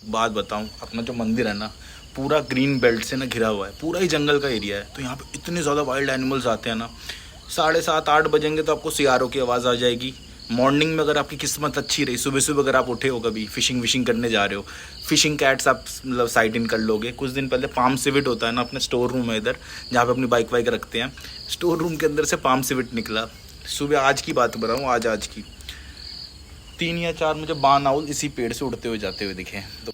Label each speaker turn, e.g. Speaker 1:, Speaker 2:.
Speaker 1: बात बताऊं, अपना जो मंदिर है ना पूरा ग्रीन बेल्ट से ना घिरा हुआ है, पूरा ही जंगल का एरिया है। तो यहाँ पे इतने ज़्यादा वाइल्ड एनिमल्स आते हैं ना। 7:30-8 बजेंगे तो आपको सियारों की आवाज़ आ जाएगी। मॉर्निंग में अगर आपकी किस्मत अच्छी रही, सुबह सुबह अगर आप उठे हो, कभी फिशिंग विशिंग करने जा रहे हो, फिशिंग कैट्स आप मतलब साइट इन कर लोगे। कुछ दिन पहले पाम सिविट होता है ना, अपने स्टोर रूम है इधर जहाँ पे अपनी बाइक वाइक रखते हैं, स्टोर रूम के अंदर से पाम सिविट निकला। सुबह आज की बात कर रहा हूँ, आज की 3 या 4 मुझे बान आउल इसी पेड़ से उड़ते हुए जाते हुए दिखे। तो